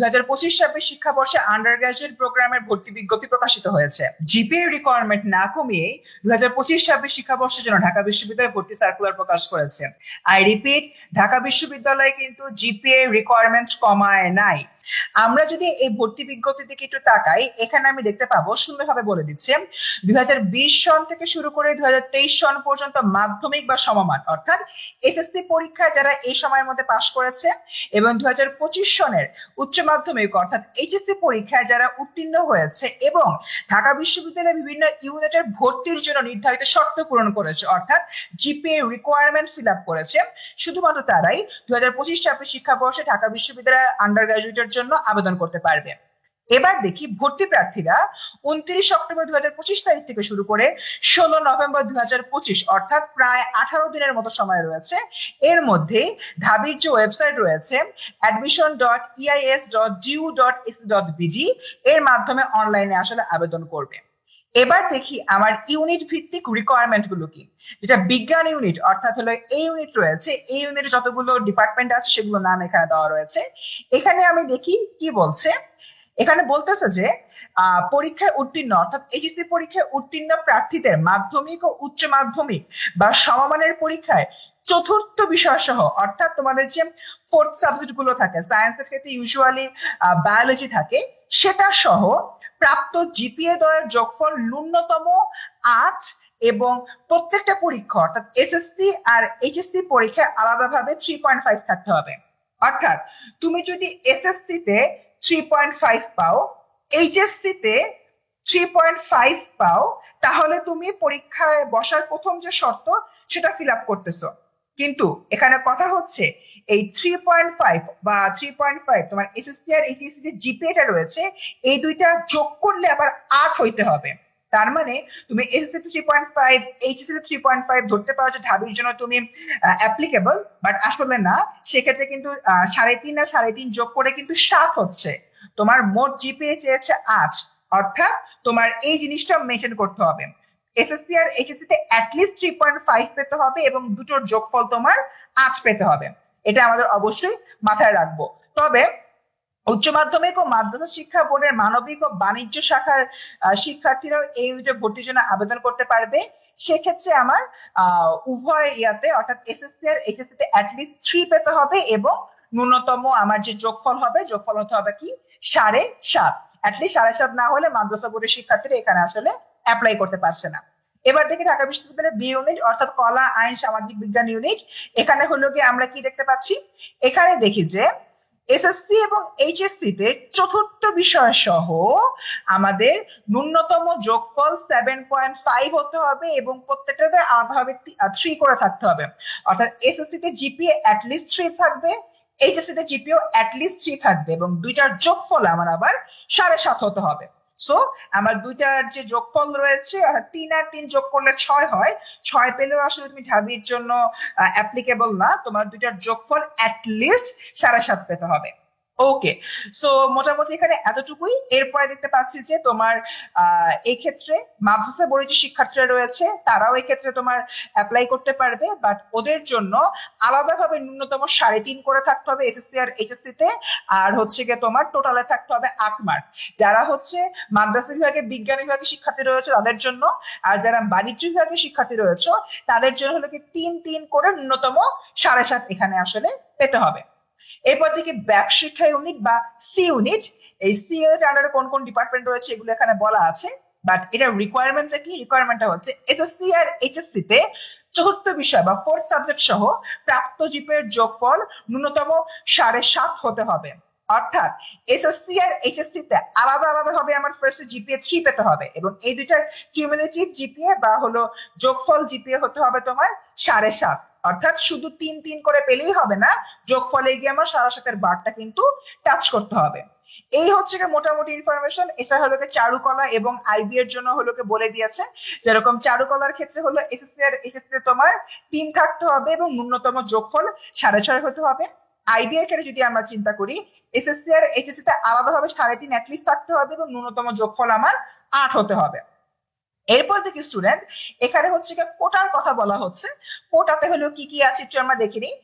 2025-26 শিক্ষাবর্ষে under graduate প্রোগ্রামের ভর্তি বিজ্ঞপ্তি প্রকাশিত হয়েছে। জিপিএ রিকোয়ারমেন্ট না কমিয়ে 2025-26 শিক্ষাবর্ষের জন্য ঢাকা বিশ্ববিদ্যালয় ভর্তি সার্কুলার প্রকাশ করেছে। আই রিপিট, ঢাকা বিশ্ববিদ্যালয় কিন্তু জিপিএ রিকোয়ারমেন্ট কমায় নাই। আমরা যদি এই ভর্তি বিজ্ঞপ্তি দিকে একটু তাকাই, এখানে আমি দেখতে পাবো সুন্দরভাবে বলে দিচ্ছে 2020 সন থেকে শুরু করে 2023 সন পর্যন্ত মাধ্যমিক বা সমমান অর্থাৎ এসএসসি পরীক্ষায় যারা এই সময়ের মধ্যে পাশ করেছে এবং 2025 সনের উচ্চ মাধ্যমিক অর্থাৎ এইচএসসি পরীক্ষায় যারা উত্তীর্ণ হয়েছে এবং ঢাকা বিশ্ববিদ্যালয়ের বিভিন্ন ইউনিটের ভর্তির জন্য নির্ধারিত শর্ত পূরণ করেছে অর্থাৎ জিপিএ রিকোয়ারমেন্ট ফিল আপ করেছে, শুধুমাত্র তারাই 2025-26 শিক্ষাবর্ষে ঢাকা বিশ্ববিদ্যালয়ের আন্ডার গ্রাজুয়েটের জন্য আবেদন করতে পারবে। এবার দেখি ভর্তি প্রার্থীরা 29 অক্টোবর 2025 তারিখ থেকে শুরু করে 16 নভেম্বর 2025 অর্থাৎ প্রায় 18 দিনের মতো সময় রয়েছে। এর মধ্যে ঢাবির যে ওয়েবসাইট রয়েছে admission.eis.gu.ac.bg এর মাধ্যমে অনলাইনে আসলে আবেদন করবে। এবার দেখি আমার ইউনিট ভিত্তিক রিকোয়ারমেন্ট গুলো কি। যেটা বিজ্ঞান ইউনিট অর্থাৎ হলো এই ইউনিট রয়েছে, এই ইউনিটে যতগুলো ডিপার্টমেন্ট আছে সেগুলো নাম এখানে দেওয়া রয়েছে। এখানে আমি দেখি কি বলছে। এখানে বলতেছে যে পরীক্ষায় উত্তীর্ণ অর্থাৎ এইচএসসি পরীক্ষায় উত্তীর্ণ প্রার্থীদের মাধ্যমিক ও উচ্চ মাধ্যমিক বা সমমানের পরীক্ষায় চতুর্থ বিষয় সহ অর্থাৎ তোমাদের যে ফোর্থ সাবজেক্ট গুলো থাকে, সায়েন্সের ক্ষেত্রে ইউজুয়ালি বায়োলজি থাকে, সেটা সহ প্রাপ্ত জিপিএ দ্বয়ের যোগফল ন্যূনতম 8 এবং প্রত্যেকটা পরীক্ষা অর্থাৎ এসএসসি আর এইচএসসি পরীক্ষায় আলাদাভাবে 3.5 থাকতে হবে। অর্থাৎ তুমি যদি এসএসসি তে 3.5 পাও, এইচএসসি তে 3.5 পাও, তাহলে তুমি পরীক্ষায় বসার প্রথম যে শর্ত সেটা ফিল আপ করতেছো। কিন্তু এখানে কথা হচ্ছে এই 3.5 বা 3.5 তোমার এসএসসি আর এইচএসসি যে জিপিএটা রয়েছে এই দুইটা যোগ করলে আবার 8 হইতে হবে। তার মানে তুমি এসএসসি তে 3.5 এইচএসসি তে 3.5 ধরতে পারো যে ঢাবির জন্য তুমি অ্যাপ্লিকেবল, বাট আসলে না। সেক্ষেত্রে কিন্তু 3.5 আর 3.5 যোগ করে কিন্তু 7 হচ্ছে। তোমার মোট জিপিএ চেয়েছে 8, অর্থাৎ তোমার এই জিনিসটা মেনটেন করতে হবে। এসএসসি আর এইচএসসি তে অ্যাটলিস্ট 3.5 পেতে হবে এবং দুটোর যোগফল তোমার 8 পেতে হবে। এটা আমাদের অবশ্যই মাথায় রাখবো। তবে উচ্চ মাধ্যমিক ও মাদ্রাসা শিক্ষা বোর্ডের মানবিক ও বাণিজ্য শাখার শিক্ষার্থীরাও এই ইউনিটে ভর্তির জন্য আবেদন করতে পারবে। সেক্ষেত্রে আমার উভয় ইয়াতে অর্থাৎ এসএসসি আর এইচএসসি তে অ্যাটলিস্ট 3 পেতে হবে এবং ন্যূনতম আমার যে যোগফল হবে, যোগফল হতে হবে কি 7.5। অ্যাটলিস্ট 7.5 না হলে মাদ্রাসা বোর্ডের শিক্ষার্থীরা এখানে আসলে অ্যাপ্লাই করতে পারছে না। এবার দেখি ঢাকা বিশ্ববিদ্যালয়ের বি ইউনিট অর্থাৎ কলা, আইন, সামাজিক বিজ্ঞান ইউনিট। এখানে হলো কি আমরা কি দেখতে পাচ্ছি, এখানে দেখি যে এসএসসি এবং এইচএসসি তে চতুর্থ বিষয় সহ আমাদের ন্যূনতম যোগফল 7.5 হতে হবে এবং প্রত্যেকটাতে আলাদাভাবে 3 করে থাকতে হবে। অর্থাৎ এসএসসি তে জিপিএ অ্যাটলিস্ট 3 থাকবে, এইচএসসি তে জিপিএ অ্যাটলিস্ট 3 থাকবে এবং দুইটার যোগফল আমার আবার 7.5 হতে হবে। সো আমার দুইটার যে যোগফল রয়েছে 3 আর 3 যোগ করলে 6 হয়। 6 পেলেও আসলে তুমি ঢাবির জন্য অ্যাপ্লিকেবল না, তোমার দুইটার যোগফল অ্যাটলিস্ট 7.5 পেতে হবে। ওকে, সো মোটামুটি এখানে এতটুকুই। এরপরে দেখতে পাচ্ছি যে তোমার এই ক্ষেত্রে মাদ্রাসা বোর্ডের যে শিক্ষার্থীরা রয়েছে তারাও এই ক্ষেত্রে তোমার অ্যাপ্লাই করতে পারবে, বাট ওদের জন্য আলাদাভাবে ন্যূনতম 3.5 করে থাকতে হবে এসএসসি আর এইচএসসি তে, আর হচ্ছে গিয়ে তোমার টোটালে থাকতে হবে 8 মার্ক। যারা হচ্ছে মাদ্রাসা বিভাগে বিজ্ঞান বিভাগের শিক্ষার্থী রয়েছে তাদের জন্য, আর যারা বাণিজ্য বিভাগের শিক্ষার্থী রয়েছে তাদের জন্য হলো কি 3 করে ন্যূনতম 7.5 এখানে আসলে পেতে হবে। এরপর থেকে ব্যবশিক্ষা ইউনিট বা সি ইউনিট, এই সি এর আন্ডারে কোন কোন ডিপার্টমেন্ট রয়েছে এগুলো এখানে বলা আছে, বাট এটা রিকোয়ারমেন্টটা কি, রিকোয়ারমেন্টটা হচ্ছে এসএসসি আর এইচএসসি তে চতুর্থ বিষয় বা ফোর্থ সাবজেক্ট সহ প্রাপ্ত জিপিএর যোগফল ন্যূনতম 7.5 হতে হবে। অর্থাৎ এসএসসি আর এইচএসসি তে আলাদা আলাদা ভাবে আমার ফার্স্ট জিপিএ 3 পেতে হবে এবং এই দুইটার কিউমুলেটিভ জিপিএ বা হলো যোগফল জিপিএ হতে হবে তোমার 7.5। অর্থাৎ শুধু 3 করে পেলেই হবে না, যোগফলে গিয়ে আমার 7.5 বারটা কিন্তু টাচ করতে হবে। এই হচ্ছে মোটামুটি ইনফরমেশন। এটা হলো চারুকলা এবং আইবি এর জন্য হলো বলে দিয়েছে। যেরকম চারুকলার ক্ষেত্রে হলো এসএসসি আর এইচএসসি তোমার 3 থাকতে হবে এবং ন্যূনতম যোগফল 6.5 হতে হবে। আইবি এর ক্ষেত্রে যদি আমরা চিন্তা করি এসএসসি আর এইচএসসি তে আলাদাভাবে 3.5 অ্যাটলিস্ট থাকতে হবে এবং ন্যূনতম যোগফল আমার 8 হতে হবে। এরপর দেখি স্টুডেন্ট, এখানে হচ্ছে কোটার কথা বলা হচ্ছে। কোটাতে হলো কি কি আছে একটু আমরা দেখে নিই।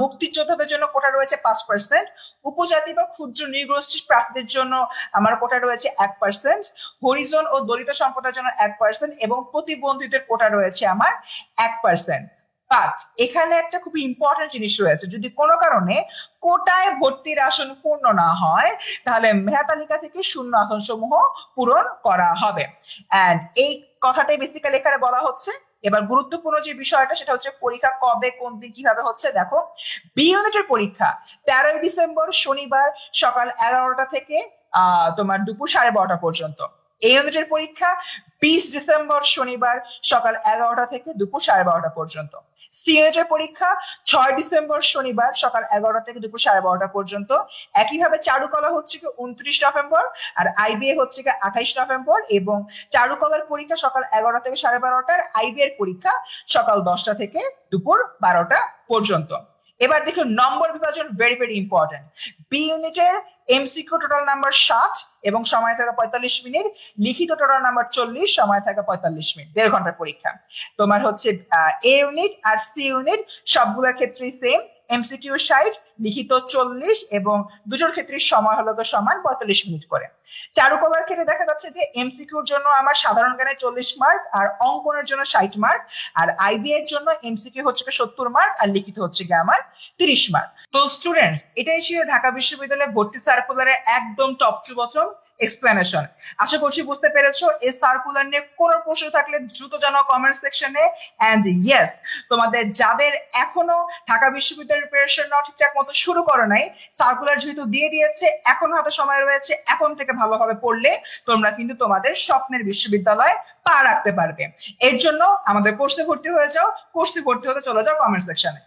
মুক্তিযোদ্ধাদের জন্য কোটা রয়েছে 5%, উপজাতি বা ক্ষুদ্র নৃগোষ্ঠী প্রার্থীদের জন্য আমার কোটা রয়েছে 1%, হরিজন ও দলিত সম্প্রদায়ের জন্য 1%, এবং প্রতিবন্ধীদের কোটা রয়েছে আমার 1%। বাট এখানে একটা খুব ইম্পর্টেন্ট জিনিস রয়েছে, যদি কোনো কারণে কোটায় ভর্তির আসন পূর্ণ না হয় তাহলে মেধা তালিকা থেকে শূন্য আসন সমূহ পূরণ করা হবে। এন্ড এই কথাটাই বেসিক্যালি এখানে বলা হচ্ছে। এবার গুরুত্বপূর্ণ যে বিষয়টা সেটা হচ্ছে পরীক্ষা কবে, কোন দিন, কিভাবে হচ্ছে। দেখো, বি ইউনিটের পরীক্ষা 13ই ডিসেম্বর শনিবার সকাল 11টা থেকে তোমার দুপুর 12:30 পর্যন্ত। এই ইউনিটের পরীক্ষা 20 ডিসেম্বর শনিবার সকাল 11টা থেকে দুপুর 12:30 পর্যন্ত। সি ইউনিটের পরীক্ষা 6 ডিসেম্বর শনিবার সকাল 11টা থেকে দুপুর 12:30 পর্যন্ত। একইভাবে চারুকলা হচ্ছে 29 নভেম্বর, আর আইবিএ হচ্ছে 28 নভেম্বর, এবং চারুকলার পরীক্ষা সকাল 11টা থেকে 12:30, আইবি এর পরীক্ষা সকাল 10টা থেকে দুপুর 12টা পর্যন্ত। এবার দেখো নম্বর বিভাজন, ভেরি ভেরি ইম্পর্টেন্ট। বি ইউনিটের এমসিকিউ টোটাল নাম্বার 60 এবং সময় থাকে 45 মিনিট, লিখিত টোটাল নাম্বার 40, সময় থাকে 45 মিনিট, 1.5 ঘন্টার পরীক্ষা। তোমার হচ্ছে এ ইউনিট আর সি ইউনিট সবগুলোর ক্ষেত্রেই সেম, এমসিকিউ 60, লিখিত 40, এবং দুটোর ক্ষেত্রে সময় হলো সমান 45 মিনিট করে। চারুকলার ক্ষেত্রে দেখা যাচ্ছে যে এমসিকিউর জন্য আমার সাধারণ জ্ঞানে 40 মার্ক, আর অঙ্কনের জন্য 60 মার্ক, আর আইবি এর জন্য এমসিকিউ হচ্ছে 70 মার্ক, আর লিখিত হচ্ছে আমার 30 মার্ক। তো স্টুডেন্টস, এটাই ছিল ঢাকা বিশ্ববিদ্যালয়ে ভর্তি সার্কুলারে একদম টপ টু বটম এক্সপ্লেনেশন। আশা করছি বুঝতে পেরেছো। এই সার্কুলার নিয়ে কোনো প্রশ্ন থাকলে দ্রুত জানাও কমেন্ট সেকশনে। এন্ড ইয়েস, তোমাদের যাদের এখনো ঢাকা বিশ্ববিদ্যালয়ের প্রিপারেশন ঠিকঠাক মতো শুরু করো নাই, সার্কুলার যেহেতু দিয়ে দিয়েছে, এখনো হাতে সময় রয়েছে, এখন থেকে ভালোভাবে পড়লে তোমরা কিন্তু তোমাদের স্বপ্নের বিশ্ববিদ্যালয়ে পা রাখতে পারবে। এর জন্য আমাদের কোর্সে ভর্তি হয়ে যাও, কোর্সে ভর্তি হতে চলে যাও কমেন্ট সেকশনে।